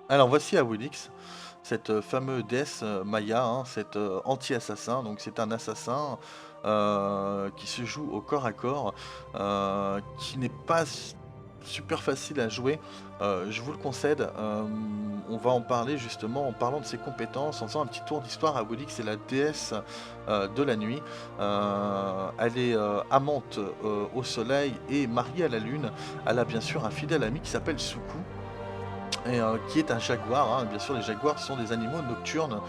Alors voici Awilix, cette fameuse déesse Maya, hein, cet anti-assassin. Donc c'est un assassin qui se joue au corps à corps, qui n'est pas super facile à jouer. Je vous le concède. On va en parler justement en parlant de ses compétences, en faisant un petit tour d'histoire. Awilix c'est la déesse de la nuit. Elle est amante au soleil et mariée à la lune. Elle a bien sûr un fidèle ami qui s'appelle Suku et qui est un jaguar, hein. Bien sûr, les jaguars sont des animaux nocturnes,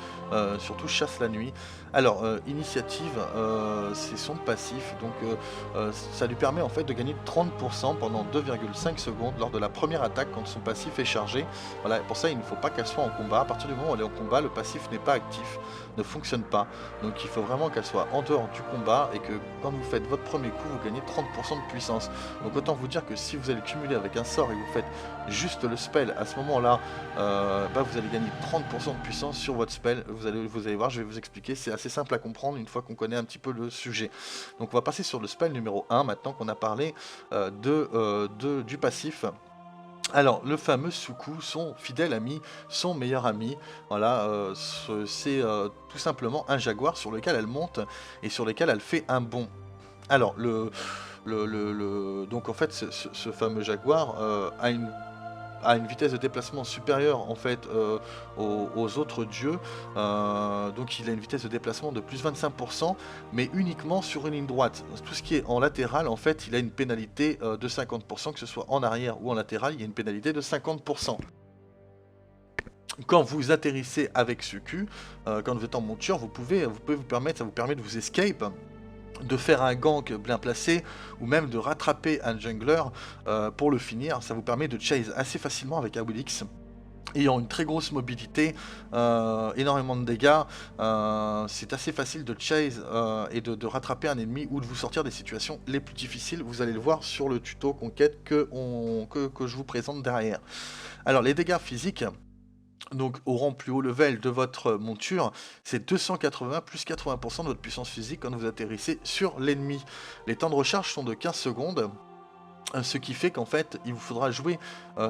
surtout chassent la nuit. Alors, initiative, c'est son passif, donc ça lui permet en fait de gagner 30 pendant 2,5 secondes lors de la première attaque quand son passif est chargé. Voilà, pour ça, il ne faut pas qu'elle soit en combat. À partir du moment où elle est en combat, le passif n'est pas actif, ne fonctionne pas. Donc il faut vraiment qu'elle soit en dehors du combat et que quand vous faites votre premier coup, vous gagnez 30 de puissance. Donc autant vous dire que si vous allez cumuler avec un sort et vous faites juste le spell, à ce moment-là, bah, vous allez gagner 30 de puissance sur votre spell. Vous allez voir, je vais vous expliquer, c'est assez simple à comprendre une fois qu'on connaît un petit peu le sujet. Donc on va passer sur le spell numéro 1, maintenant qu'on a parlé du passif. Alors, le fameux Suku, son fidèle ami, son meilleur ami, voilà, c'est tout simplement un jaguar sur lequel elle monte et sur lequel elle fait un bond. Alors, donc en fait, ce fameux jaguar a une vitesse de déplacement supérieure en fait aux autres dieux. Donc il a une vitesse de déplacement de plus 25 mais uniquement sur une ligne droite. Tout ce qui est en latéral, en fait, il a une pénalité de 50 que ce soit en arrière ou en latéral, il y a une pénalité de 50. Quand vous atterrissez avec ce cul, quand vous êtes en monture, vous pouvez vous permettre, ça vous permet de vous escape, de faire un gank bien placé ou même de rattraper un jungler pour le finir. Ça vous permet de chase assez facilement avec Awilix. Ayant une très grosse mobilité, énormément de dégâts, c'est assez facile de chase et de rattraper un ennemi ou de vous sortir des situations les plus difficiles. Vous allez le voir sur le tuto conquête que je vous présente derrière. Alors les dégâts physiques, donc au rang plus haut level de votre monture, c'est 280 plus 80% de votre puissance physique quand vous atterrissez sur l'ennemi. Les temps de recharge sont de 15 secondes, ce qui fait qu'en fait, il vous faudra jouer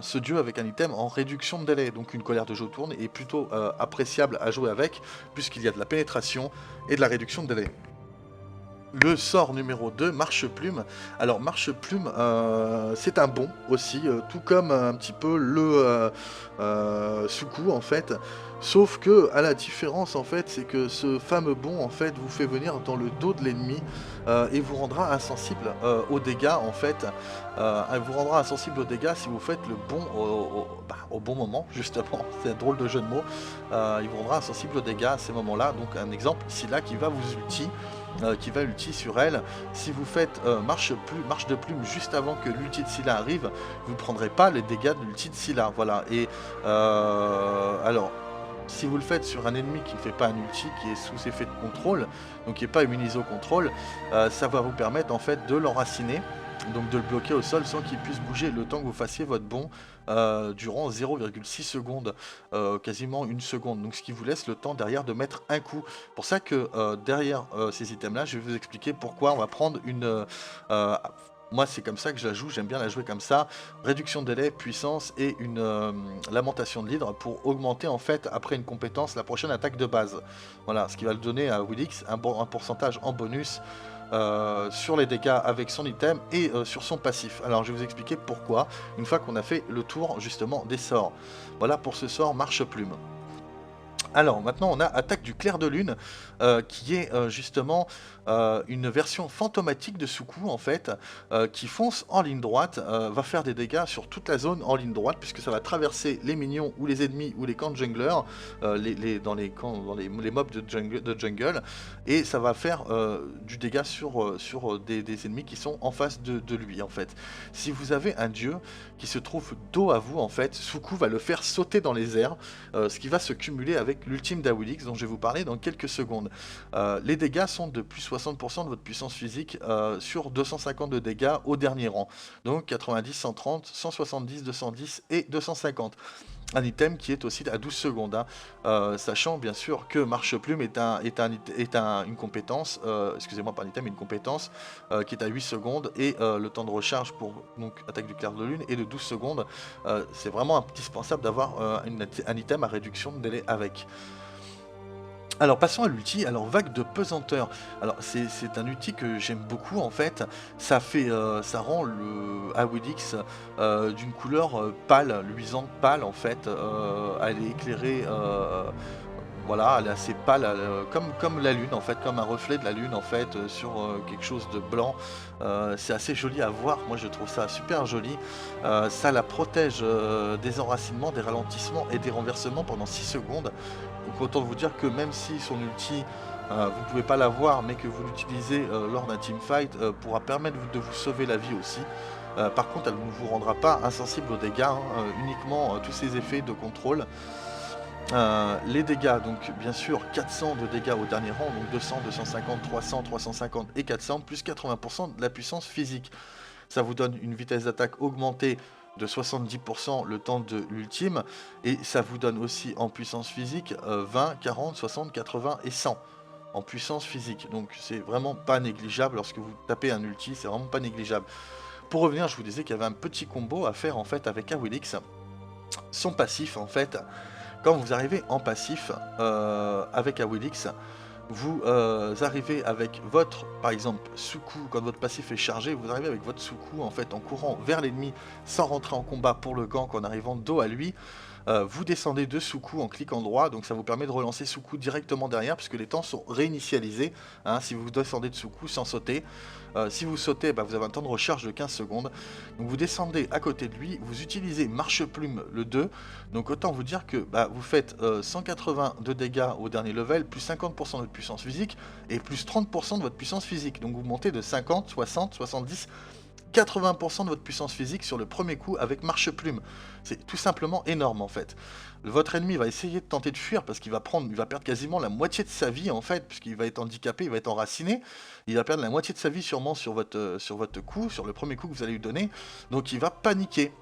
ce dieu avec un item en réduction de délai. Donc une colère de jeu tourne est plutôt appréciable à jouer avec, puisqu'il y a de la pénétration et de la réduction de délai. Le sort numéro 2, Marche-Plume. Alors Marche-Plume, c'est un bond aussi, tout comme un petit peu le Suku en fait. Sauf que, à la différence en fait, c'est que ce fameux bond en fait vous fait venir dans le dos de l'ennemi et vous rendra insensible aux dégâts en fait. Elle vous rendra insensible aux dégâts si vous faites le bond au bon moment, justement. C'est un drôle de jeu de mots. Il vous rendra insensible aux dégâts à ces moments-là. Donc un exemple ici là qui va vous ulti qui va ulti sur elle. Si vous faites marche de plume juste avant que l'ulti de Scylla arrive, vous ne prendrez pas les dégâts de l'ulti de Scylla. Voilà. Et alors, si vous le faites sur un ennemi qui ne fait pas un ulti, qui est sous effet de contrôle, donc qui n'est pas immunisé au contrôle, ça va vous permettre en fait de l'enraciner, donc de le bloquer au sol sans qu'il puisse bouger le temps que vous fassiez votre bond durant 0,6 secondes, quasiment une seconde. Donc ce qui vous laisse le temps derrière de mettre un coup. Pour ça que derrière ces items-là, je vais vous expliquer pourquoi on va prendre euh, moi, c'est comme ça que je la joue, j'aime bien la jouer comme ça. Réduction de délai, puissance et une lamentation de l'hydre pour augmenter en fait, après une compétence, la prochaine attaque de base. Voilà, ce qui va le donner à Willix un pourcentage en bonus sur les dégâts avec son item et sur son passif. Alors, je vais vous expliquer pourquoi, une fois qu'on a fait le tour justement des sorts. Voilà pour ce sort Marche-Plume. Alors maintenant on a Attaque du clair de lune qui est justement une version fantomatique de Suku en fait qui fonce en ligne droite, va faire des dégâts sur toute la zone en ligne droite puisque ça va traverser les minions ou les ennemis ou les camps de junglers dans les camps, dans les mobs de jungle et ça va faire du dégât sur des ennemis qui sont en face de lui en fait. Si vous avez un dieu qui se trouve dos à vous en fait, Suku va le faire sauter dans les airs, ce qui va se cumuler avec l'ultime d'Awilix dont je vais vous parler dans quelques secondes. Les dégâts sont de plus 60% de votre puissance physique sur 250 de dégâts au dernier rang. Donc 90, 130, 170, 210 et 250. un item qui est aussi à 12 secondes, hein. Sachant bien sûr que Marche-Plume une compétence, excusez-moi, pas un item, mais une compétence qui est à 8 secondes et le temps de recharge pour donc attaque du clair de lune est de 12 secondes. C'est vraiment indispensable d'avoir un item à réduction de délai avec. Alors passons à l'ulti, alors vague de pesanteur. Alors c'est un outil que j'aime beaucoup en fait. Ça rend le Awilix d'une couleur pâle, luisante pâle en fait. Elle est éclairée, voilà, elle est assez pâle, comme la lune en fait, comme un reflet de la lune en fait sur quelque chose de blanc. C'est assez joli à voir, moi je trouve ça super joli. Ça la protège des enracinements, des ralentissements et des renversements pendant 6 secondes. Donc autant vous dire que même si son ulti, vous ne pouvez pas l'avoir, mais que vous l'utilisez lors d'un teamfight, pourra permettre de vous sauver la vie aussi. Par contre, elle ne vous rendra pas insensible aux dégâts, hein, uniquement tous ces effets de contrôle. Les dégâts, donc bien sûr 400 de dégâts au dernier rang, donc 200, 250, 300, 350 et 400, plus 80% de la puissance physique. Ça vous donne une vitesse d'attaque augmentée de 70% le temps de l'ultime, et ça vous donne aussi en puissance physique 20, 40, 60, 80 et 100 en puissance physique. Donc c'est vraiment pas négligeable lorsque vous tapez un ulti, c'est vraiment pas négligeable. Pour revenir, je vous disais qu'il y avait un petit combo à faire en fait avec Awilix. Son passif en fait, quand vous arrivez en passif avec Awilix, vous arrivez avec votre, par exemple, Suku, quand votre passif est chargé, vous arrivez avec votre Suku en fait en courant vers l'ennemi sans rentrer en combat pour le gank en arrivant dos à lui. Vous descendez de Suku en cliquant droit, donc ça vous permet de relancer Suku directement derrière puisque les temps sont réinitialisés, hein, si vous descendez de Suku sans sauter. Si vous sautez, vous avez un temps de recharge de 15 secondes. Donc vous descendez à côté de lui, vous utilisez Marche-Plume le 2. Donc autant vous dire que vous faites 180 de dégâts au dernier level, plus 50% de votre puissance physique et plus 30% de votre puissance physique. Donc vous montez de 50, 60, 70, 80% de votre puissance physique sur le premier coup avec Marche-Plume. C'est tout simplement énorme en fait. Votre ennemi va essayer de tenter de fuir parce qu'il va perdre quasiment la moitié de sa vie en fait, puisqu'il va être handicapé, il va être enraciné. Il va perdre la moitié de sa vie sûrement sur votre coup, sur le premier coup que vous allez lui donner. Donc il va paniquer.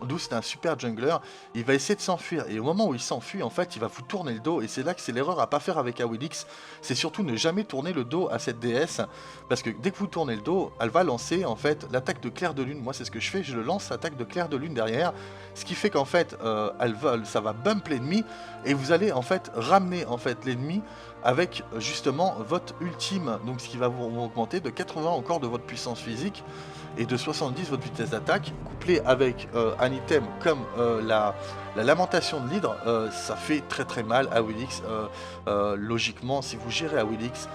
D'où c'est un super jungler, il va essayer de s'enfuir, et au moment où il s'enfuit, en fait, il va vous tourner le dos, et c'est là que c'est l'erreur à pas faire avec Awilix, c'est surtout ne jamais tourner le dos à cette déesse, parce que dès que vous tournez le dos, elle va lancer, en fait, l'attaque de clair de lune. Moi, c'est ce que je fais, je le lance, l'attaque de clair de lune derrière, ce qui fait qu'en fait, ça va bump l'ennemi, et vous allez, en fait, ramener, en fait, l'ennemi avec, justement, votre ultime, donc ce qui va vous augmenter de 80 encore de votre puissance physique, et de 70 votre vitesse d'attaque, couplé avec un item comme la lamentation de l'hydre, ça fait très très mal à Awilix. Logiquement, si vous gérez Awilix,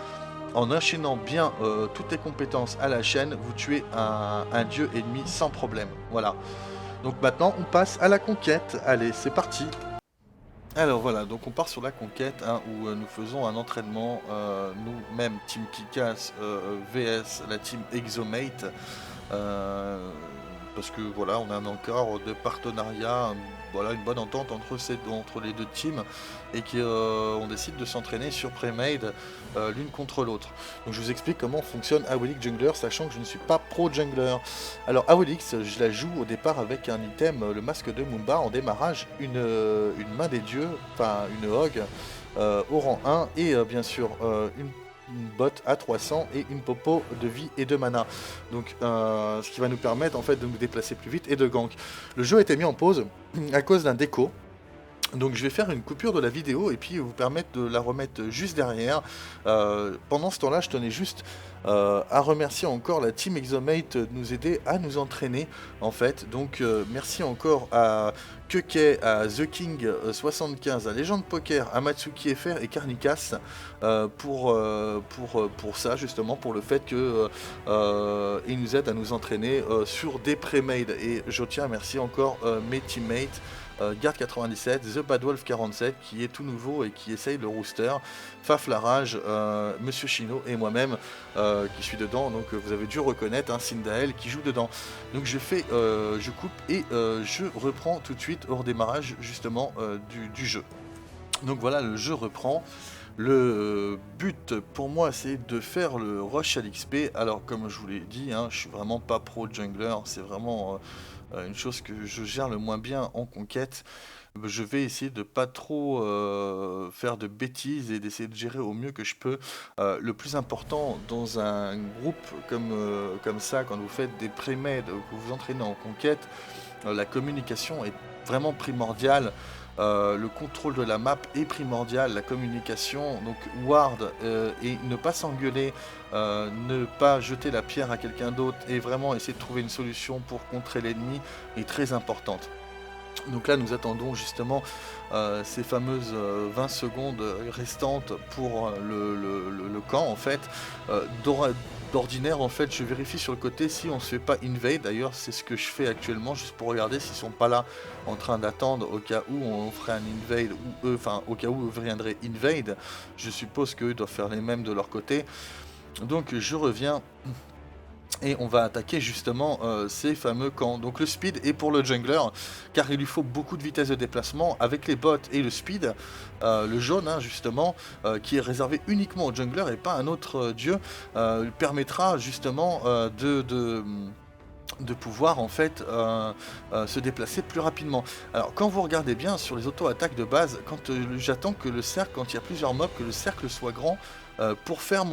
en enchaînant bien toutes les compétences à la chaîne, vous tuez un dieu ennemi sans problème. Voilà. Donc maintenant, on passe à la conquête. Allez, c'est parti. Alors voilà, donc on part sur la conquête, hein, où nous faisons un entraînement, nous-mêmes, Team Kikas VS la Team Exomate. Parce que voilà, on a un accord de partenariat, voilà, une bonne entente entre les deux teams, et qu'on décide de s'entraîner sur Premade l'une contre l'autre. Donc je vous explique comment fonctionne Awilix Jungler, sachant que je ne suis pas pro jungler. Alors Awilix, je la joue au départ avec un item, le masque de Mumba, en démarrage, une main des dieux, enfin une Hog au rang 1, et bien sûr une botte à 300 et une popo de vie et de mana. Donc ce qui va nous permettre en fait de nous déplacer plus vite et de gank. Le jeu a été mis en pause à cause d'un déco. Donc je vais faire une coupure de la vidéo et puis vous permettre de la remettre juste derrière. Pendant ce temps-là, je tenais juste à remercier encore la Team Exomate de nous aider à nous entraîner en fait. Donc merci encore à Keke, à The King 75, à Legend Poker, à Matsuki FR et Carnicas pour ça justement, pour le fait que ils nous aident à nous entraîner sur des pré-made. Et je tiens à remercier encore mes teammates. Garde 97, The Bad Wolf 47 qui est tout nouveau et qui essaye le rooster, Faf la Rage, Monsieur Chino et moi-même qui suis dedans, donc vous avez dû reconnaître, hein, Sindael qui joue dedans. Donc je coupe et je reprends tout de suite au redémarrage justement du jeu. Donc voilà, le jeu reprend. but pour moi, c'est de faire le rush à l'XP. Alors, comme je vous l'ai dit, hein, je suis vraiment pas pro jungler. C'est vraiment une chose que je gère le moins bien en conquête. Je vais essayer de pas trop faire de bêtises et d'essayer de gérer au mieux que je peux. Le plus important dans un groupe comme ça, quand vous faites des pré-med, que vous vous entraînez en conquête, la communication est vraiment primordiale. Le contrôle de la map est primordial, la communication, donc ward et ne pas s'engueuler, ne pas jeter la pierre à quelqu'un d'autre et vraiment essayer de trouver une solution pour contrer l'ennemi est très importante. Donc là, nous attendons justement ces fameuses 20 secondes restantes pour le camp en fait. D'ordinaire, en fait, je vérifie sur le côté si on se fait pas invade. D'ailleurs, c'est ce que je fais actuellement, juste pour regarder s'ils sont pas là en train d'attendre au cas où on ferait un invade, ou eux, enfin, au cas où eux viendraient invade. Je suppose qu'eux doivent faire les mêmes de leur côté. Donc, je reviens. Et on va attaquer justement ces fameux camps. Donc le speed est pour le jungler, car il lui faut beaucoup de vitesse de déplacement. Avec les bots et le speed, le jaune hein, justement, qui est réservé uniquement au jungler et pas à un autre dieu, lui permettra justement de pouvoir en fait se déplacer plus rapidement. Alors quand vous regardez bien sur les auto-attaques de base, quand j'attends que le cercle, quand il y a plusieurs mobs, que le cercle soit grand pour faire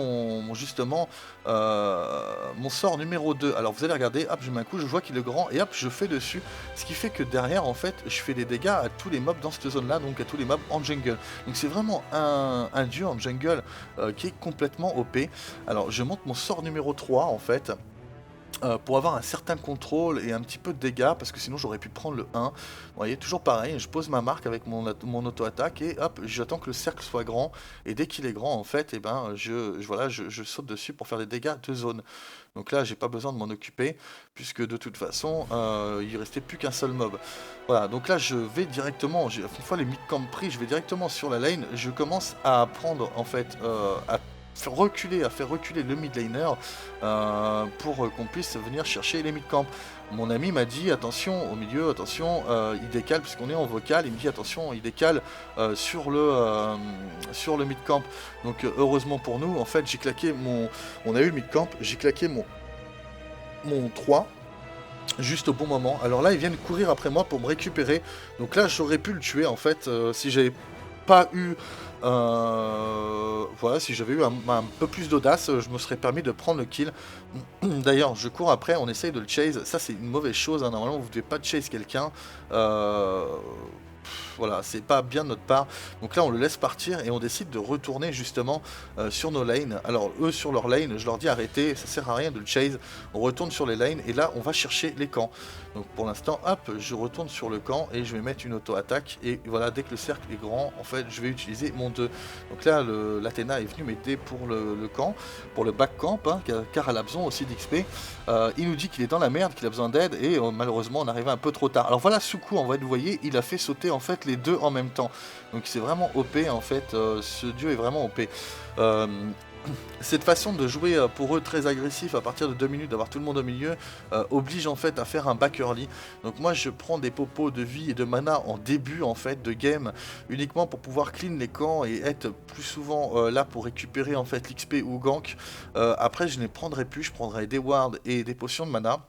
justement mon sort numéro 2. Alors vous allez regarder, hop je mets un coup, je vois qu'il est grand et hop je fais dessus. Ce qui fait que derrière en fait je fais des dégâts à tous les mobs dans cette zone là, donc à tous les mobs en jungle. Donc c'est vraiment un dieu en jungle qui est complètement OP. Alors je monte mon sort numéro 3 en fait. Pour avoir un certain contrôle et un petit peu de dégâts, parce que sinon j'aurais pu prendre le 1. Vous voyez, toujours pareil, je pose ma marque avec mon auto-attaque et hop, j'attends que le cercle soit grand. Et dès qu'il est grand, en fait, et ben, voilà, je saute dessus pour faire des dégâts de zone. Donc là, j'ai pas besoin de m'en occuper, puisque de toute façon, il restait plus qu'un seul mob. Voilà, donc là, je vais directement, une fois les mid-camp pris, je vais directement sur la lane. Je commence à prendre, en fait, à faire reculer le mid laner pour qu'on puisse venir chercher les mid-camp. Mon ami m'a dit attention au milieu, attention, il décale puisqu'on est en vocal, il me dit attention, il décale sur le mid-camp. Donc heureusement pour nous, en fait j'ai claqué on a eu le mid-camp, j'ai claqué mon 3 juste au bon moment. Alors là ils viennent courir après moi pour me récupérer. Donc là j'aurais pu le tuer en fait si j'avais pas eu voilà, si j'avais eu un peu plus d'audace, je me serais permis de prendre le kill. D'ailleurs, je cours après, on essaye de le chase. Ça, c'est une mauvaise chose. Hein. Normalement, vous devez pas chase quelqu'un. Voilà, c'est pas bien de notre part. Donc là, on le laisse partir et on décide de retourner justement sur nos lanes. Alors, eux, sur leur lane, je leur dis arrêtez, ça sert à rien de le chase. On retourne sur les lanes et là, on va chercher les camps. Donc pour l'instant, hop, je retourne sur le camp et je vais mettre une auto-attaque. Et voilà, dès que le cercle est grand, en fait, je vais utiliser mon 2. Donc là, l'Athéna est venu m'aider pour le camp, pour le back camp, hein, car elle a besoin aussi d'XP. Il nous dit qu'il est dans la merde, qu'il a besoin d'aide et malheureusement, on arrivait un peu trop tard. Alors voilà, Suku, en fait, vous voyez, il a fait sauter en fait les deux en même temps. Donc c'est vraiment OP en fait, ce dieu est vraiment OP. Cette façon de jouer pour eux très agressif à partir de 2 minutes, d'avoir tout le monde au milieu, oblige en fait à faire un back early. Donc moi je prends des popos de vie et de mana en début en fait de game, uniquement pour pouvoir clean les camps et être plus souvent là pour récupérer en fait l'XP ou gank. Après je ne les prendrai plus, je prendrai des wards et des potions de mana.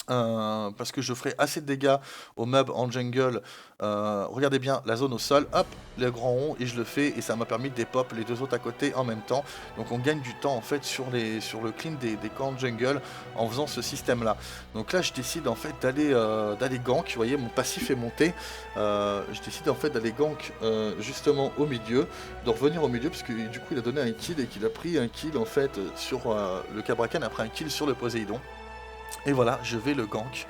Parce que je ferai assez de dégâts au mob en jungle. Regardez bien la zone au sol, hop, le grand rond et je le fais et ça m'a permis de dépop les deux autres à côté en même temps. Donc on gagne du temps en fait sur le clean des camps de jungle en faisant ce système là. Donc là je décide en fait d'aller gank, vous voyez mon passif est monté. Je décide en fait d'aller gank justement au milieu, de revenir au milieu parce que du coup il a donné un kill et qu'il a pris un kill en fait sur le Cabrakan après un kill sur le Poséidon. Et voilà, je vais le gank.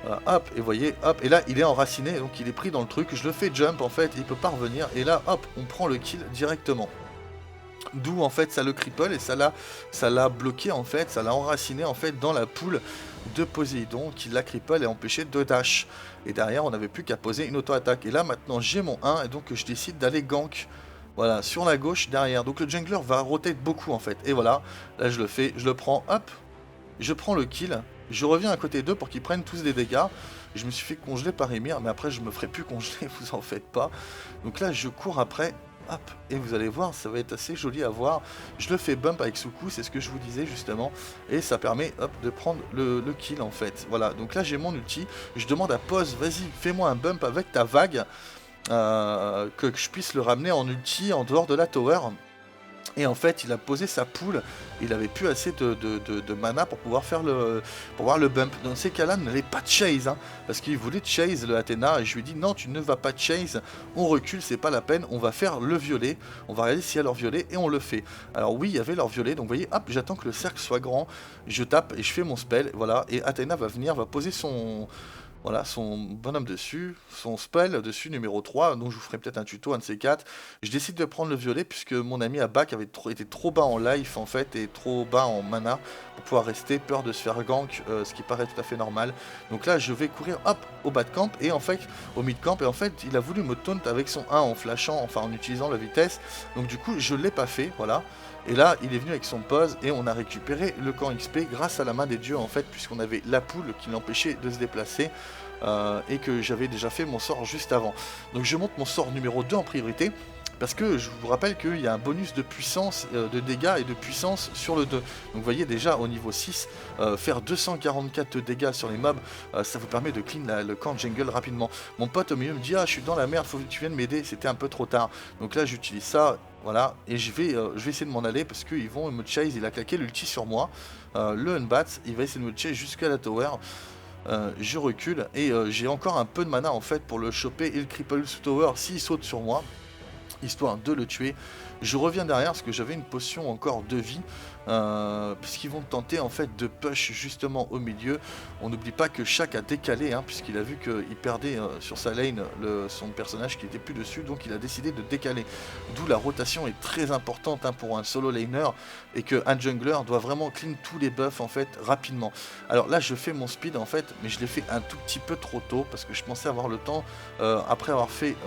Voilà, hop, et vous voyez, hop, et là il est enraciné, donc il est pris dans le truc. Je le fais jump en fait, il peut pas revenir. Et là, hop, on prend le kill directement. D'où en fait ça le cripple et ça l'a bloqué en fait, ça l'a enraciné en fait dans la poule de Poséidon qui l'a cripple et empêché de dash. Et derrière on n'avait plus qu'à poser une auto-attaque. Et là maintenant j'ai mon 1 et donc je décide d'aller gank. Voilà, sur la gauche derrière. Donc le jungler va rotate beaucoup en fait. Et voilà, là je le fais, je le prends, hop. Je prends le kill, je reviens à côté d'eux pour qu'ils prennent tous des dégâts. Je me suis fait congeler par Emir, mais après je me ferai plus congeler, vous en faites pas. Donc là je cours après, Hop, et vous allez voir, ça va être assez joli à voir. Je le fais bump avec Suku, c'est ce que je vous disais justement, et ça permet hop, de prendre le kill en fait. Voilà, donc là j'ai mon ulti, je demande à Pose, vas-y, fais-moi un bump avec ta vague, que je puisse le ramener en ulti en dehors de la tower. Et en fait, il a posé sa poule, il avait plus assez de mana pour pouvoir faire le bump. Dans ces cas-là, n'allez pas chase, hein, parce qu'il voulait chase le Athéna, et je lui ai dit non, tu ne vas pas chase, on recule, c'est pas la peine, on va faire le violet, on va regarder s'il y a leur violet, et on le fait. Alors oui, il y avait leur violet, donc vous voyez, hop, j'attends que le cercle soit grand, je tape et je fais mon spell, voilà, et Athéna va venir, va poser son... Voilà, son bonhomme dessus, son spell dessus, numéro 3, donc je vous ferai peut-être un tuto, un de ces quatre. Je décide de prendre le violet, puisque mon ami Abak avait été trop bas en life, en fait, et trop bas en mana, pour pouvoir rester, peur de se faire gank, ce qui paraît tout à fait normal. Donc là, je vais courir, hop, au bas de camp, et en fait, au mid camp, et en fait, il a voulu me taunt avec son 1 en flashant, enfin en utilisant la vitesse, donc du coup, je l'ai pas fait, voilà. Et là, il est venu avec son pause et on a récupéré le camp XP grâce à la main des dieux en fait, puisqu'on avait la poule qui l'empêchait de se déplacer et que j'avais déjà fait mon sort juste avant. Donc je monte mon sort numéro 2 en priorité parce que je vous rappelle qu'il y a un bonus de puissance, de dégâts et de puissance sur le 2. Donc vous voyez déjà au niveau 6, faire 244 de dégâts sur les mobs, ça vous permet de clean le camp jungle rapidement. Mon pote au milieu me dit « Ah, je suis dans la merde, faut que tu viennes m'aider », c'était un peu trop tard. Donc là j'utilise ça, voilà, et je vais essayer de m'en aller parce qu'ils vont me chase, il a claqué l'ulti sur moi, le unbat, il va essayer de me chase jusqu'à la tower. Je recule et j'ai encore un peu de mana en fait pour le choper et le cripple sous tower s'il saute sur moi, histoire de le tuer. Je reviens derrière parce que j'avais une potion encore de vie, puisqu'ils vont tenter en fait de push justement au milieu. On n'oublie pas que Shaq a décalé, hein, puisqu'il a vu qu'il perdait sur sa lane son personnage qui était plus dessus, donc il a décidé de décaler. D'où la rotation est très importante, hein, pour un solo laner, et qu'un jungler doit vraiment clean tous les buffs en fait rapidement. Alors là je fais mon speed en fait, mais je l'ai fait un tout petit peu trop tôt, parce que je pensais avoir le temps, après avoir fait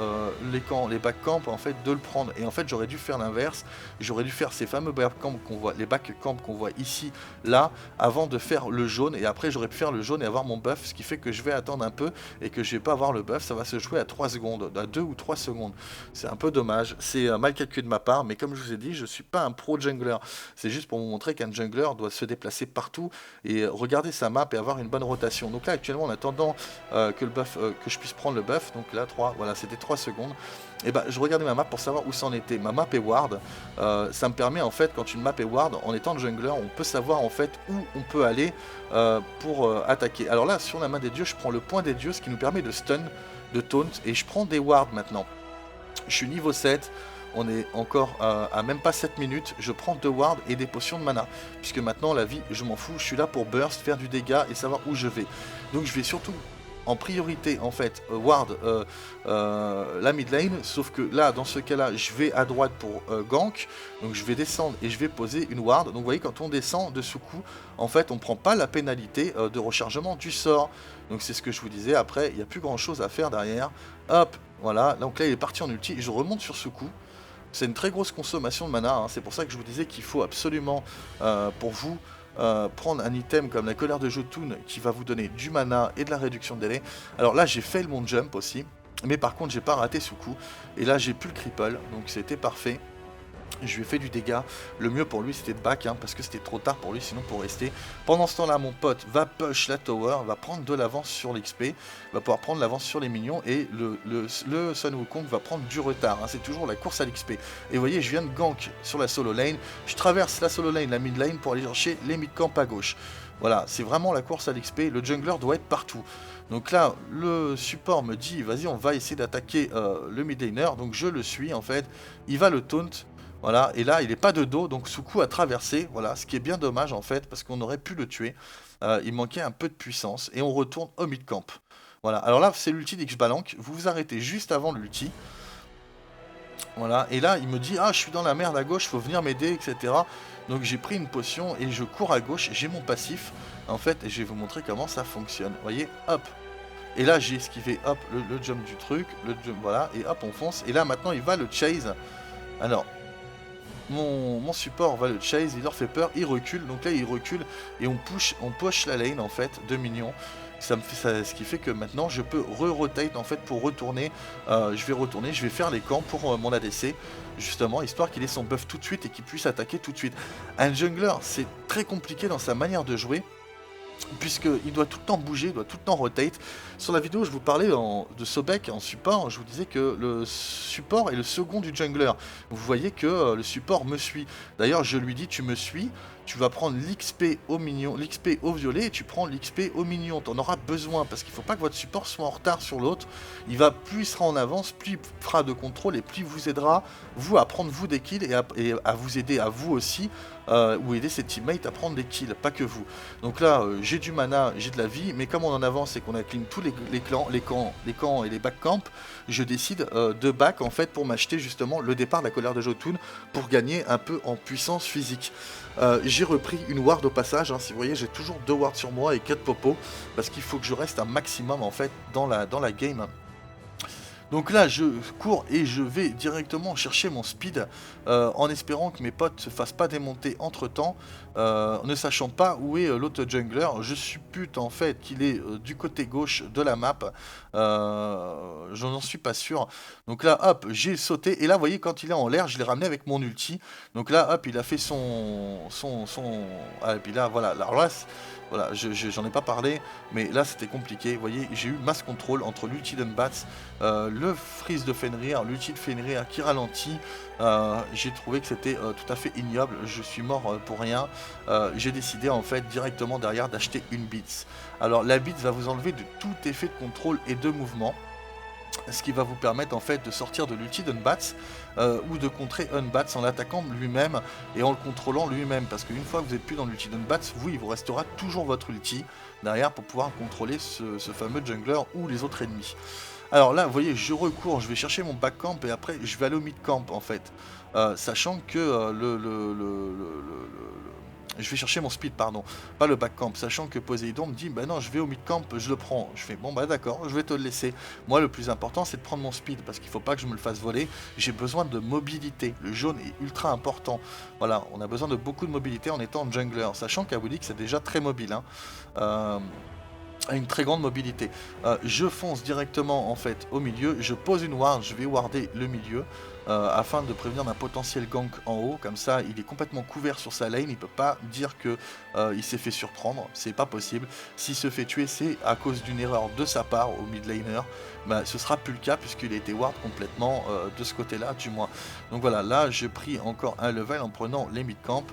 les back camps en fait, de le prendre. Et en fait j'aurais dû faire l'inverse, j'aurais dû faire ces fameux back camps qu'on voit, les back camp qu'on voit ici, là, avant de faire le jaune, et après j'aurais pu faire le jaune et avoir mon buff, ce qui fait que je vais attendre un peu et que je vais pas avoir le buff, ça va se jouer à 3 secondes, à 2 ou 3 secondes. C'est un peu dommage, c'est mal calculé de ma part, mais comme je vous ai dit, je suis pas un pro jungler, c'est juste pour vous montrer qu'un jungler doit se déplacer partout et regarder sa map et avoir une bonne rotation. Donc là actuellement en attendant que le buff, que je puisse prendre le buff, donc là 3, voilà, c'était 3 secondes. Et bah je regardais ma map pour savoir où c'en était. Ma map est ward, ça me permet en fait, quand une map est ward, en étant jungler, on peut savoir en fait où on peut aller pour attaquer. Alors là, sur la main des dieux, je prends le point des dieux, ce qui nous permet de stun, de taunt, et je prends des wards maintenant. Je suis niveau 7, on est encore à même pas 7 minutes, je prends 2 wards et des potions de mana. Puisque maintenant, la vie, je m'en fous, je suis là pour burst, faire du dégât et savoir où je vais. Donc je vais surtout en priorité en fait ward la mid lane, sauf que là dans ce cas là je vais à droite pour gank, donc je vais descendre et je vais poser une ward. Donc vous voyez, quand on descend de ce coup en fait on prend pas la pénalité de rechargement du sort, donc c'est ce que je vous disais. Après il n'y a plus grand chose à faire derrière, hop, voilà, donc là il est parti en ulti et je remonte sur ce coup. C'est une très grosse consommation de mana, hein. C'est pour ça que je vous disais qu'il faut absolument pour vous prendre un item comme la colère de Jotun qui va vous donner du mana et de la réduction de délai. Alors là j'ai fait mon jump aussi, mais par contre j'ai pas raté ce coup, et là j'ai pu le cripple, donc c'était parfait. Je lui ai fait du dégât, le mieux pour lui c'était de back, hein, parce que c'était trop tard pour lui sinon pour rester. Pendant ce temps là mon pote va push la tower, va prendre de l'avance sur l'XP, va pouvoir prendre l'avance sur les minions, et le Sun Wukong va prendre du retard, hein. C'est toujours la course à l'XP. Et vous voyez, je viens de gank sur la solo lane, je traverse la solo lane, la mid lane pour aller chercher les mid camp à gauche. Voilà, c'est vraiment la course à l'XP, le jungler doit être partout. Donc là, le support me dit, vas-y on va essayer d'attaquer le mid laner, donc je le suis en fait, il va le taunt. Voilà, et là il n'est pas de dos, donc Suku a traversé, voilà, ce qui est bien dommage en fait, parce qu'on aurait pu le tuer. Il manquait un peu de puissance, et on retourne au mid-camp. Voilà, alors là c'est l'ulti d'Xbalank, vous vous arrêtez juste avant l'ulti. Voilà, et là il me dit, ah je suis dans la merde à gauche, faut venir m'aider, etc. Donc j'ai pris une potion, et je cours à gauche, j'ai mon passif, en fait, et je vais vous montrer comment ça fonctionne. Vous voyez, hop. Et là j'ai esquivé, hop, le jump du truc, le jump, voilà, et hop on fonce, et là maintenant il va le chase. Alors... mon support va le chase, il leur fait peur, il recule, donc là il recule et on push la lane en fait de minions. Ce qui fait que maintenant je peux re-rotate en fait pour retourner, je vais faire les camps pour mon ADC, justement, histoire qu'il ait son buff tout de suite et qu'il puisse attaquer tout de suite. Un jungler, c'est très compliqué dans sa manière de jouer, puisqu'il doit tout le temps bouger, il doit tout le temps rotate. Sur la vidéo, je vous parlais de Sobek en support, je vous disais que le support est le second du jungler. Vous voyez que le support me suit. D'ailleurs, je lui dis, tu me suis, tu vas prendre l'XP au minion, l'XP au violet, et tu prends l'XP au minion. Tu en auras besoin, parce qu'il ne faut pas que votre support soit en retard sur l'autre. Plus il sera en avance, plus il fera de contrôle, et plus il vous aidera, vous, à prendre vous des kills, et à vous aider à vous aussi, ou aider ses teammates à prendre des kills, pas que vous. Donc là, j'ai du mana, j'ai de la vie, mais comme on en avance et qu'on a clean tous les camps et les backcamps, je décide de back en fait pour m'acheter justement le départ de la colère de Jotun pour gagner un peu en puissance physique. J'ai repris une ward au passage, hein, si vous voyez, j'ai toujours 2 wards sur moi et 4 popos, parce qu'il faut que je reste un maximum en fait dans la game. Donc là, je cours et je vais directement chercher mon speed en espérant que mes potes se fassent pas démonter entre temps, ne sachant pas où est l'autre jungler. Je suppute en fait qu'il est du côté gauche de la map, je n'en suis pas sûr. Donc là, hop, j'ai sauté et là, vous voyez, quand il est en l'air, je l'ai ramené avec mon ulti. Donc là, hop, il a fait Ah, et puis là, voilà, la race. Voilà, j'en ai pas parlé, mais là c'était compliqué. Vous voyez, j'ai eu mass control entre l'ulti d'Unbats, le freeze de Fenrir, l'ulti de Fenrir qui ralentit. J'ai trouvé que c'était tout à fait ignoble. Je suis mort pour rien. J'ai décidé en fait directement derrière d'acheter une Beats. Alors la Beats va vous enlever de tout effet de contrôle et de mouvement, ce qui va vous permettre en fait de sortir de l'ulti d'Unbats ou de contrer Unbats en l'attaquant lui-même et en le contrôlant lui-même, parce qu'une fois que vous n'êtes plus dans l'ulti d'Unbats, vous, il vous restera toujours votre ulti derrière pour pouvoir contrôler ce fameux jungler ou les autres ennemis. Alors là, vous voyez, je recours, je vais chercher mon backcamp et après je vais aller au mid-camp en fait, sachant que je vais chercher mon speed, pardon, pas le backcamp, sachant que Poséidon me dit, bah non, je vais au mid-camp, je le prends. Je fais, bon bah d'accord, je vais te le laisser. Moi, le plus important, c'est de prendre mon speed, parce qu'il faut pas que je me le fasse voler. J'ai besoin de mobilité, le jaune est ultra important. Voilà, on a besoin de beaucoup de mobilité en étant jungler, sachant qu'Awilix c'est déjà très mobile, hein. A une très grande mobilité. Je fonce directement en fait au milieu, je pose une ward, je vais warder le milieu afin de prévenir d'un potentiel gank en haut, comme ça il est complètement couvert sur sa lane, il peut pas dire que il s'est fait surprendre, c'est pas possible. S'il se fait tuer, c'est à cause d'une erreur de sa part au mid laner, bah, ce sera plus le cas puisqu'il a été ward complètement de ce côté là du moins. Donc voilà, là j'ai pris encore un level en prenant les mid camp.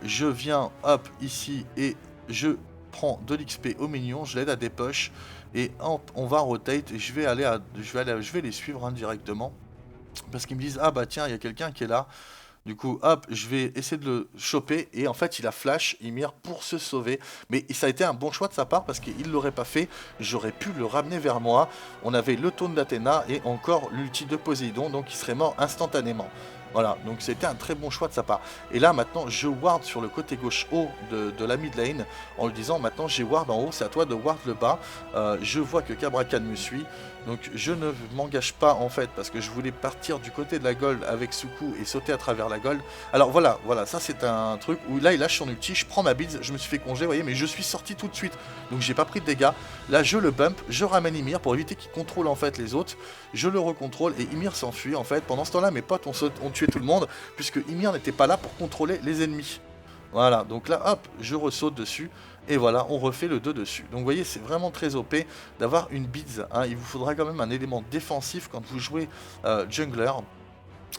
Je viens hop ici et je prends de l'XP au minion, je l'aide à des push et on va rotate et je vais les suivre indirectement parce qu'ils me disent, ah bah tiens, il y a quelqu'un qui est là. Du coup, hop, je vais essayer de le choper et en fait il a flash, Ymir, pour se sauver. Mais ça a été un bon choix de sa part parce qu'il l'aurait pas fait, j'aurais pu le ramener vers moi. On avait le taunt d'Athéna et encore l'ulti de Poséidon, donc il serait mort instantanément. Voilà, donc c'était un très bon choix de sa part. Et là maintenant je ward sur le côté gauche haut de la mid lane en lui disant, maintenant j'ai ward en haut, c'est à toi de ward le bas. Je vois que Cabracan me suit, donc je ne m'engage pas en fait parce que je voulais partir du côté de la gold avec Suku et sauter à travers la gold. Alors voilà, ça c'est un truc où là il lâche son ulti, je prends ma build, je me suis fait congeler, vous voyez, mais je suis sorti tout de suite, donc j'ai pas pris de dégâts. Là je le bump, je ramène Ymir pour éviter qu'il contrôle en fait les autres, je le recontrôle et Ymir s'enfuit en fait. Pendant ce temps là mes potes ont tué tout le monde puisque Ymir n'était pas là pour contrôler les ennemis. Voilà, donc là hop, je ressaute dessus. Et voilà, on refait le 2 dessus. Donc vous voyez, c'est vraiment très OP d'avoir une Beats, hein. Il vous faudra quand même un élément défensif quand vous jouez jungler.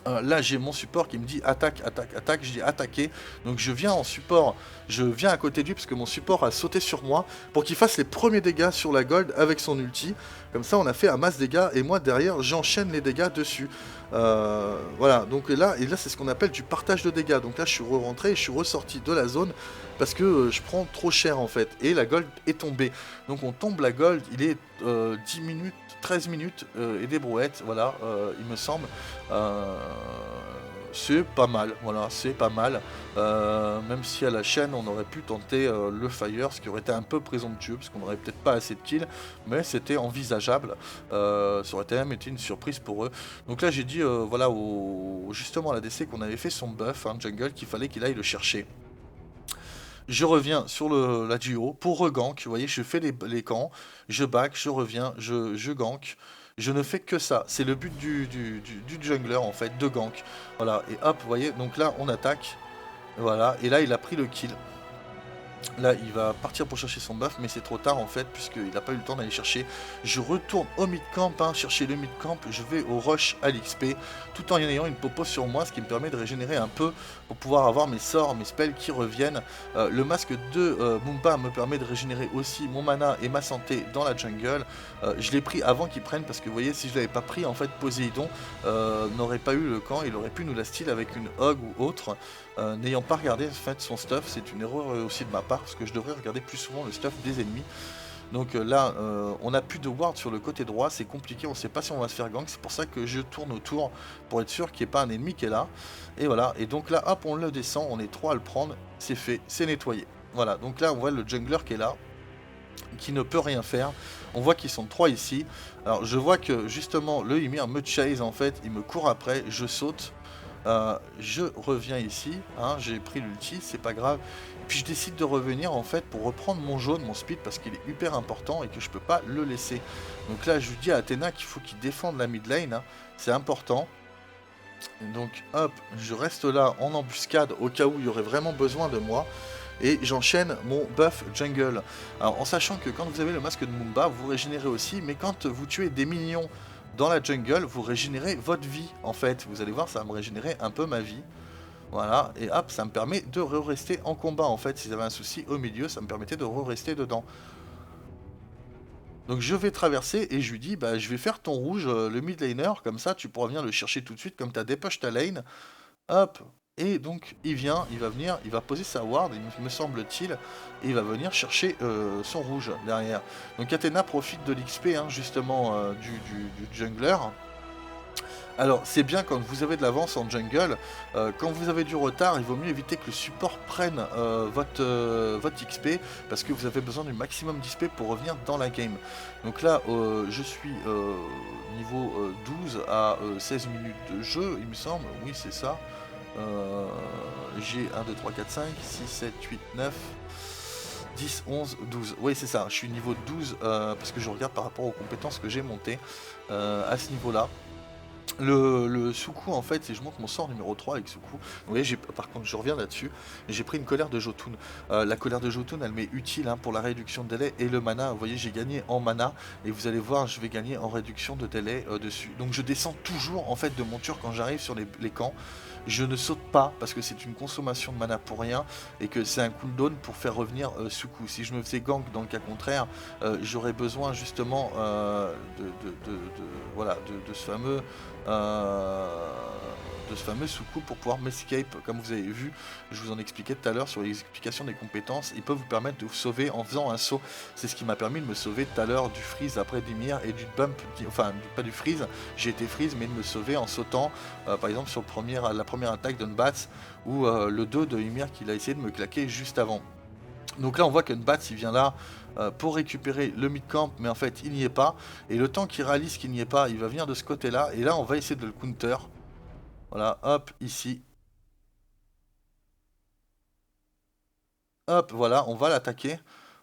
Là j'ai mon support qui me dit attaque, attaque, attaque, je dis attaquer, donc je viens en support, je viens à côté de lui parce que mon support a sauté sur moi pour qu'il fasse les premiers dégâts sur la gold avec son ulti, comme ça on a fait un masse dégâts et moi derrière j'enchaîne les dégâts dessus. Voilà, donc là c'est ce qu'on appelle du partage de dégâts, donc là je suis rentré et je suis ressorti de la zone parce que je prends trop cher en fait, et la gold est tombée, donc on tombe la gold, il est 10 minutes, 13 minutes et des brouettes, voilà, il me semble. c'est pas mal, voilà, c'est pas mal. Même si à la chaîne, on aurait pu tenter le Fire, ce qui aurait été un peu présomptueux, parce qu'on n'aurait peut-être pas assez de kills, mais c'était envisageable. Ça aurait quand même été une surprise pour eux. Donc là, j'ai dit, voilà, justement à la DC qu'on avait fait son buff, hein, jungle, qu'il fallait qu'il aille le chercher. Je reviens sur la duo pour regank. Vous voyez, je fais les camps, je back, je reviens, je gank. Je ne fais que ça. C'est le but du jungler en fait, de gank. Voilà, et hop, vous voyez, donc là on attaque. Voilà, et là il a pris le kill. Là, il va partir pour chercher son buff, mais c'est trop tard en fait, puisqu'il n'a pas eu le temps d'aller chercher. Je retourne au mid-camp, hein, chercher le mid-camp, je vais au rush à l'XP, tout en ayant une popo sur moi, ce qui me permet de régénérer un peu pour pouvoir avoir mes sorts, mes spells qui reviennent. Le masque de Mumba me permet de régénérer aussi mon mana et ma santé dans la jungle. Je l'ai pris avant qu'il prenne, parce que vous voyez, si je l'avais pas pris, en fait, Poséidon n'aurait pas eu le camp, il aurait pu nous la steal avec une hog ou autre. N'ayant pas regardé en fait, son stuff, c'est une erreur aussi de ma part, parce que je devrais regarder plus souvent le stuff des ennemis. Donc là, on n'a plus de ward sur le côté droit, c'est compliqué, on ne sait pas si on va se faire gank, c'est pour ça que je tourne autour, pour être sûr qu'il n'y ait pas un ennemi qui est là. Et voilà, et donc là, hop, on le descend, on est 3 à le prendre, c'est fait, c'est nettoyé. Voilà, donc là, on voit le jungler qui est là, qui ne peut rien faire. On voit qu'ils sont 3 ici. Alors, je vois que, justement, le Ymir me chase, en fait, il me court après, je saute. Je reviens ici, hein, j'ai pris l'ulti, c'est pas grave. Puis je décide de revenir en fait pour reprendre mon jaune, mon speed, parce qu'il est hyper important et que je peux pas le laisser. Donc là je lui dis à Athéna qu'il faut qu'il défende la mid lane, hein, c'est important. Donc hop, je reste là en embuscade au cas où il y aurait vraiment besoin de moi. Et j'enchaîne mon buff jungle. Alors en sachant que quand vous avez le masque de Mumba, vous régénérez aussi, mais quand vous tuez des minions dans la jungle, vous régénérez votre vie en fait. Vous allez voir, ça va me régénérer un peu ma vie. Voilà, et hop, ça me permet de rester en combat en fait. Si j'avais un souci au milieu, ça me permettait de rester dedans. Donc je vais traverser et je lui dis, bah je vais faire ton rouge, le mid laner, comme ça tu pourras venir le chercher tout de suite, comme tu as dépush ta lane. Hop, et donc il vient, il va venir, il va poser sa ward, il me semble-t-il, et il va venir chercher son rouge derrière. Donc Athéna profite de l'XP hein, justement du jungler. Alors c'est bien quand vous avez de l'avance en jungle, quand vous avez du retard, il vaut mieux éviter que le support prenne votre XP, parce que vous avez besoin du maximum d'XP pour revenir dans la game. Donc là je suis niveau 12 à 16 minutes de jeu, il me semble, oui c'est ça. J'ai 1, 2, 3, 4, 5, 6, 7, 8, 9, 10, 11, 12. Oui, c'est ça, je suis niveau 12 parce que je regarde par rapport aux compétences que j'ai montées à ce niveau-là. Le Suku en fait, si je monte mon sort numéro 3 avec Suku, vous voyez, par contre je reviens là-dessus, j'ai pris une colère de Jotun. La colère de Jotun elle m'est utile hein, pour la réduction de délai et le mana, vous voyez j'ai gagné en mana et vous allez voir je vais gagner en réduction de délai dessus. Donc je descends toujours en fait de monture quand j'arrive sur les camps. Je ne saute pas parce que c'est une consommation de mana pour rien et que c'est un cooldown pour faire revenir Suku. Si je me faisais gank dans le cas contraire, j'aurais besoin justement voilà, de ce fameux Suku pour pouvoir m'escape. Comme vous avez vu, je vous en expliquais tout à l'heure sur l'explication des compétences, il peut vous permettre de vous sauver en faisant un saut. C'est ce qui m'a permis de me sauver tout à l'heure du freeze après d'Ymir et du bump, enfin pas du freeze, j'ai été freeze mais de me sauver en sautant par exemple sur la première attaque d'Unbats ou le 2 de Ymir qu'il a essayé de me claquer juste avant. Donc là on voit qu'Unbats il vient là pour récupérer le mid-camp, mais en fait il n'y est pas. Et le temps qu'il réalise qu'il n'y est pas, il va venir de ce côté-là. Et là on va essayer de le counter. Voilà, hop, ici. Hop, voilà, on va l'attaquer.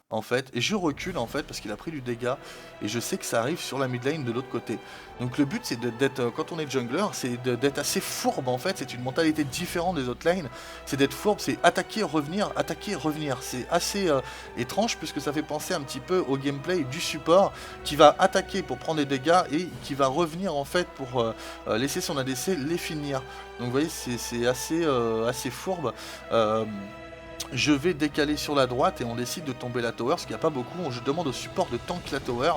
En fait, et je recule en fait parce qu'il a pris du dégât et je sais que ça arrive sur la mid lane de l'autre côté. Donc le but c'est d'être, quand on est jungler, c'est d'être assez fourbe en fait, c'est une mentalité différente des autres lanes, c'est d'être fourbe, c'est attaquer, revenir, c'est assez étrange puisque ça fait penser un petit peu au gameplay du support qui va attaquer pour prendre des dégâts et qui va revenir en fait pour laisser son ADC les finir. Donc vous voyez c'est assez fourbe. Je vais décaler sur la droite et on décide de tomber la tower, parce qu'il n'y a pas beaucoup. Je demande au support de tank la tower,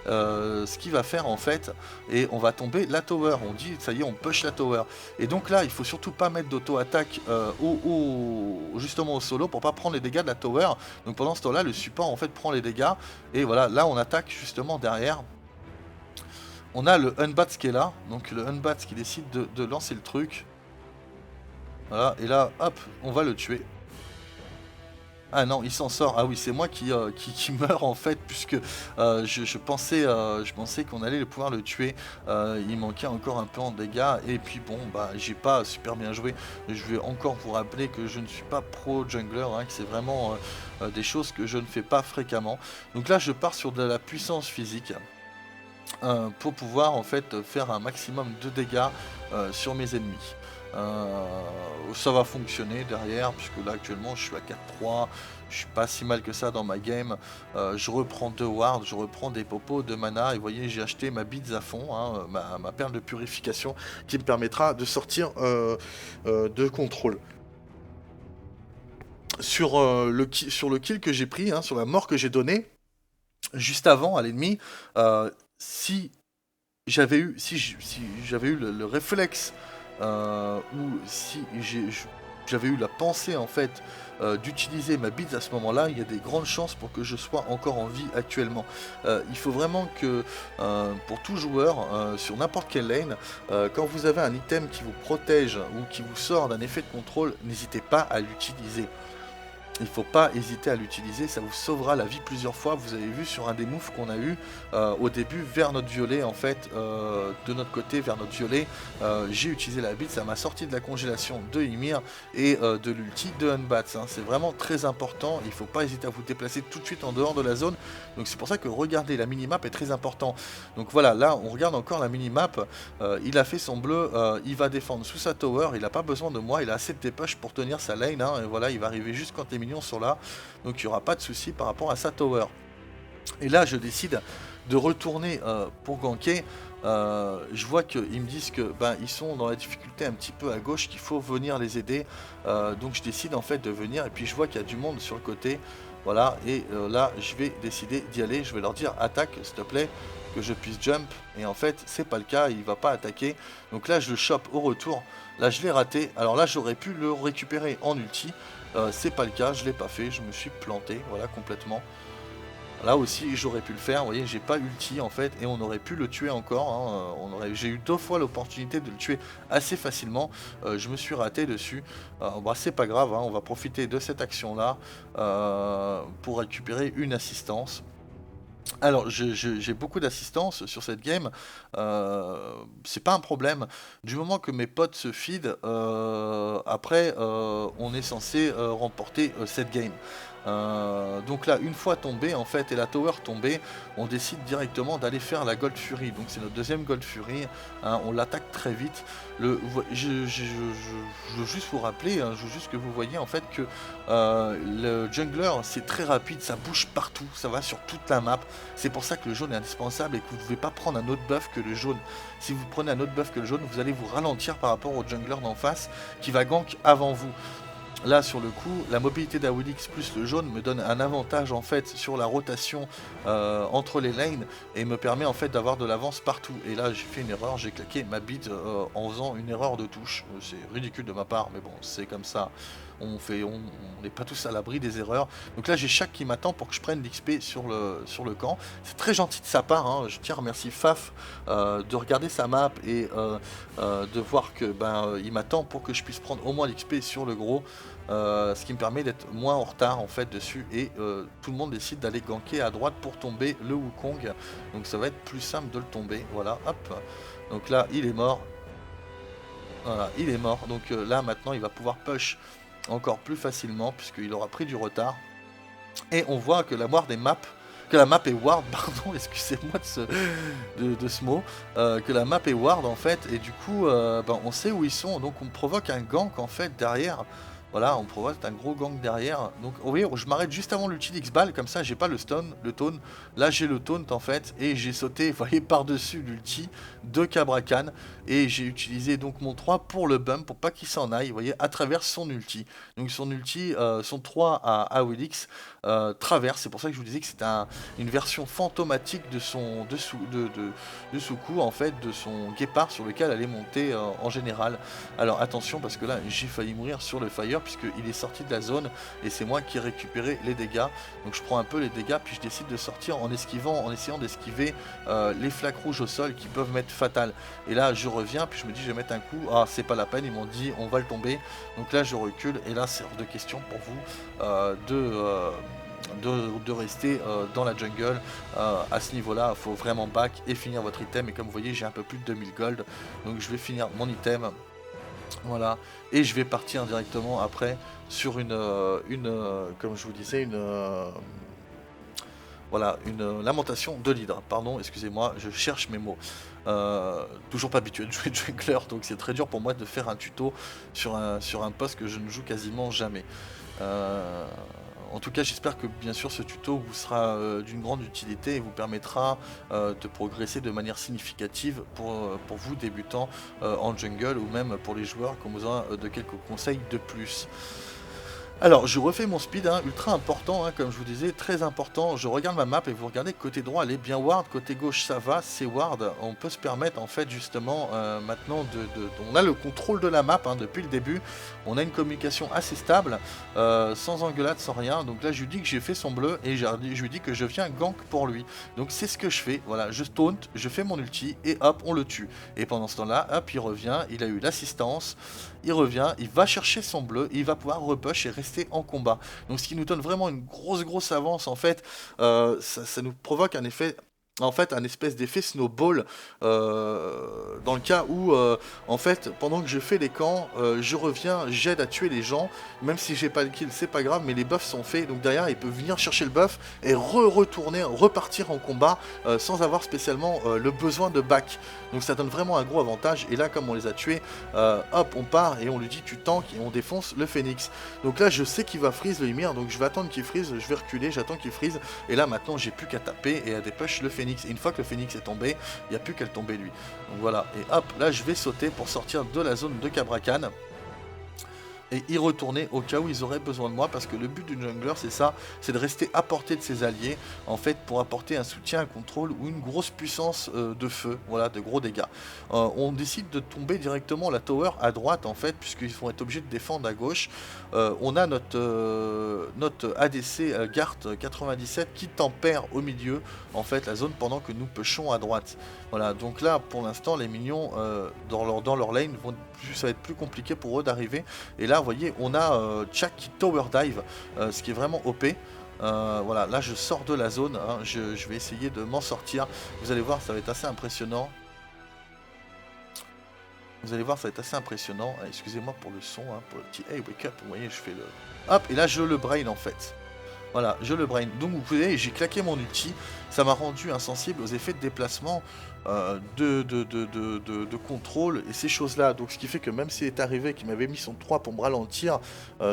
ce qu'il va faire en fait, et on va tomber la tower. On dit ça y est, on push la tower. Et donc là, il faut surtout pas mettre d'auto-attaque justement au solo pour pas prendre les dégâts de la tower. Donc pendant ce temps-là, le support en fait prend les dégâts. Et voilà, là on attaque justement derrière. On a le Unbats qui est là, donc le Unbats qui décide de lancer le truc. Voilà, et là, hop, on va le tuer. Ah non, il s'en sort. Ah oui, c'est moi qui meurs en fait, puisque je pensais qu'on allait pouvoir le tuer. Il manquait encore un peu en dégâts. Et puis bon, bah, j'ai pas super bien joué. Je vais encore vous rappeler que je ne suis pas pro jungler, hein, que c'est vraiment des choses que je ne fais pas fréquemment. Donc là, je pars sur de la puissance physique pour pouvoir en fait faire un maximum de dégâts sur mes ennemis. Ça va fonctionner derrière, puisque là actuellement je suis à 4-3, je suis pas si mal que ça dans ma game. Je reprends 2 wards, je reprends des popos de mana, et vous voyez, j'ai acheté ma beads à fond, hein, ma perle de purification, qui me permettra de sortir de contrôle. Sur le kill que j'ai pris, hein, sur la mort que j'ai donnée, juste avant à l'ennemi, si si j'avais eu le réflexe, ou si j'avais eu la pensée en fait, d'utiliser ma bite à ce moment-là, il y a des grandes chances pour que je sois encore en vie actuellement. Il faut vraiment que, pour tout joueur, sur n'importe quelle lane, quand vous avez un item qui vous protège ou qui vous sort d'un effet de contrôle, n'hésitez pas à l'utiliser. Il faut pas hésiter à l'utiliser, ça vous sauvera la vie plusieurs fois. Vous avez vu sur un des moves qu'on a eu au début vers notre violet, en fait, de notre côté vers notre violet, j'ai utilisé la bite, ça m'a sorti de la congélation de Ymir et de l'ulti de Unbats, hein. C'est vraiment très important, il faut pas hésiter à vous déplacer tout de suite en dehors de la zone. Donc c'est pour ça que regarder la minimap est très important. Donc voilà, là on regarde encore la minimap, il a fait son bleu, il va défendre sous sa tower, il n'a pas besoin de moi, il a assez de dépêche pour tenir sa lane, hein, et voilà, il va arriver juste quand les minions sont là, donc il n'y aura pas de souci par rapport à sa tower. Et là je décide de retourner pour ganker. Je vois qu'ils me disent que ben, ils sont dans la difficulté un petit peu à gauche, qu'il faut venir les aider. Donc je décide en fait de venir, et puis je vois qu'il y a du monde sur le côté. Voilà, et là je vais décider d'y aller. Je vais leur dire attaque s'il te plaît, que je puisse jump. Et en fait c'est pas le cas, il va pas attaquer. Donc là je le chope au retour. Là je l'ai raté. Alors là j'aurais pu le récupérer en ulti. C'est pas le cas, je l'ai pas fait, je me suis planté, voilà, complètement. Là aussi j'aurais pu le faire, vous voyez, j'ai pas ulti en fait, et on aurait pu le tuer encore, hein. J'ai eu 2 fois l'opportunité de le tuer assez facilement, je me suis raté dessus. Bah, c'est pas grave, hein, on va profiter de cette action là pour récupérer une assistance. Alors, j'ai beaucoup d'assistance sur cette game, c'est pas un problème. Du moment que mes potes se feed, après, on est censé remporter cette game. Donc là, une fois tombé, en fait, et la tower tombée, on décide directement d'aller faire la Gold Fury. Donc c'est notre deuxième Gold Fury, hein, on l'attaque très vite. Je veux juste vous rappeler, hein, je veux juste que vous voyez en fait que le jungler, c'est très rapide, ça bouge partout, ça va sur toute la map. C'est pour ça que le jaune est indispensable et que vous ne devez pas prendre un autre buff que le jaune. Si vous prenez un autre buff que le jaune, vous allez vous ralentir par rapport au jungler d'en face qui va gank avant vous. Là, sur le coup, la mobilité d'Awilix plus le jaune me donne un avantage en fait sur la rotation entre les lanes, et me permet en fait d'avoir de l'avance partout. Et là, j'ai fait une erreur, j'ai claqué ma bite en faisant une erreur de touche. C'est ridicule de ma part, mais bon, c'est comme ça. On n'est pas tous à l'abri des erreurs. Donc là, j'ai Shaq qui m'attend pour que je prenne l'XP sur le camp. C'est très gentil de sa part, hein. Je tiens à remercier Faf de regarder sa map et de voir que ben, il m'attend pour que je puisse prendre au moins l'XP sur le gros. Ce qui me permet d'être moins en retard en fait dessus, et tout le monde décide d'aller ganker à droite pour tomber le Wukong, donc ça va être plus simple de le tomber. Voilà, hop, donc là il est mort. Voilà, il est mort, donc là maintenant il va pouvoir push encore plus facilement puisqu'il aura pris du retard, et on voit que la map est ward, pardon, excusez-moi de ce mot, que la map est ward en fait, et du coup ben, on sait où ils sont, donc on provoque un gank en fait derrière. Voilà, on provoque un gros gank derrière. Donc vous voyez, je m'arrête juste avant l'ulti d'X-Ball, comme ça j'ai pas le stun, le taunt. Là j'ai le taunt en fait, et j'ai sauté, vous voyez, par-dessus l'ulti de Cabracan, et j'ai utilisé donc mon 3 pour le bump, pour pas qu'il s'en aille, vous voyez, à travers son ulti. Donc son ulti, son 3 à Awilix, traverse. C'est pour ça que je vous disais que c'était une version fantomatique de son de Suku, en fait, de son guépard sur lequel elle est montée en général. Alors attention, parce que là j'ai failli mourir sur le fire puisqu'il est sorti de la zone et c'est moi qui ai récupéré les dégâts. Donc je prends un peu les dégâts puis je décide de sortir en esquivant, en essayant d'esquiver les flaques rouges au sol qui peuvent m'être fatales. Et là je reviens puis je me dis je vais mettre un coup, ah c'est pas la peine, ils m'ont dit on va le tomber. Donc là je recule et là c'est hors de question pour vous de rester dans la jungle. À ce niveau là il faut vraiment back et finir votre item, et comme vous voyez j'ai un peu plus de 2000 gold, donc je vais finir mon item. Voilà, et je vais partir directement après sur comme je vous disais, voilà, une lamentation de l'hydre. Pardon, excusez-moi, je cherche mes mots. Toujours pas habitué de jouer jungler, donc c'est très dur pour moi de faire un tuto sur un poste que je ne joue quasiment jamais. Euh, En tout cas, j'espère que bien sûr ce tuto vous sera d'une grande utilité et vous permettra de progresser de manière significative pour vous débutants en jungle, ou même pour les joueurs qui ont besoin de quelques conseils de plus. Alors, je refais mon speed, hein, ultra important, hein, comme je vous disais, très important. Je regarde ma map et vous regardez, côté droit, elle est bien ward, côté gauche, ça va, c'est ward. On peut se permettre, en fait, justement, maintenant, on a le contrôle de la map, hein, depuis le début. On a une communication assez stable, sans engueulade, sans rien. Donc là, je lui dis que j'ai fait son bleu et je lui dis que je viens gank pour lui. Donc c'est ce que je fais, voilà, je taunt, je fais mon ulti et hop, on le tue. Et pendant ce temps-là, hop, il revient, il a eu l'assistance, il revient, il va chercher son bleu, et il va pouvoir repush et rester en combat. Donc ce qui nous donne vraiment une grosse avance, en fait. Ça nous provoque un effet, en fait, un espèce d'effet snowball, dans le cas où en fait pendant que je fais les camps, je reviens, j'aide à tuer les gens, même si j'ai pas le kill c'est pas grave, mais les buffs sont faits, donc derrière il peut venir chercher le buff et retourner, repartir en combat sans avoir spécialement le besoin de back. Donc ça donne vraiment un gros avantage, et là comme on les a tués, hop on part et on lui dit tu tank et on défonce le phoenix. Donc là je sais qu'il va freeze le Ymir, donc je vais attendre qu'il freeze, je vais reculer, j'attends qu'il freeze, et là maintenant j'ai plus qu'à taper et à dépush le phoenix. Et une fois que le phoenix est tombé, il n'y a plus qu'à le tomber lui. Donc voilà, et hop, là je vais sauter pour sortir de la zone de Cabracan et y retourner au cas où ils auraient besoin de moi, parce que le but du jungler c'est ça, c'est de rester à portée de ses alliés, en fait, pour apporter un soutien, un contrôle ou une grosse puissance de feu, voilà, de gros dégâts. On décide de tomber directement la tower à droite, en fait, puisqu'ils vont être obligés de défendre à gauche. On a notre ADC Gart 97 qui tempère au milieu, en fait, la zone, pendant que nous pushons à droite. Voilà, donc là pour l'instant les minions dans leur lane ça va être plus compliqué pour eux d'arriver. Et là vous voyez on a Chak qui tower dive, ce qui est vraiment OP. Voilà, là je sors de la zone, hein, je vais essayer de m'en sortir. Vous allez voir, ça va être assez impressionnant. Vous allez voir, ça va être assez impressionnant. Excusez-moi pour le son, hein, pour le petit hey wake up, vous voyez je fais le... Hop, et là je le brain en fait. Voilà, je le brain. Donc vous voyez, j'ai claqué mon ulti, ça m'a rendu insensible aux effets de déplacement, de contrôle et ces choses-là. Donc ce qui fait que même s'il est arrivé qu'il m'avait mis son 3 pour me ralentir,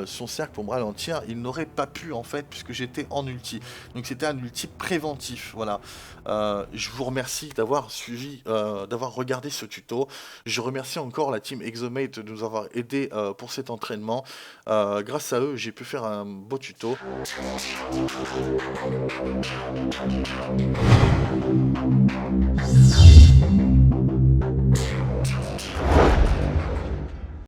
son cercle pour me ralentir, il n'aurait pas pu en fait, puisque j'étais en ulti. Donc c'était un ulti préventif, voilà. Je vous remercie d'avoir suivi, d'avoir regardé ce tuto. Je remercie encore la team Exomate de nous avoir aidé pour cet entraînement. Grâce à eux, j'ai pu faire un beau tuto.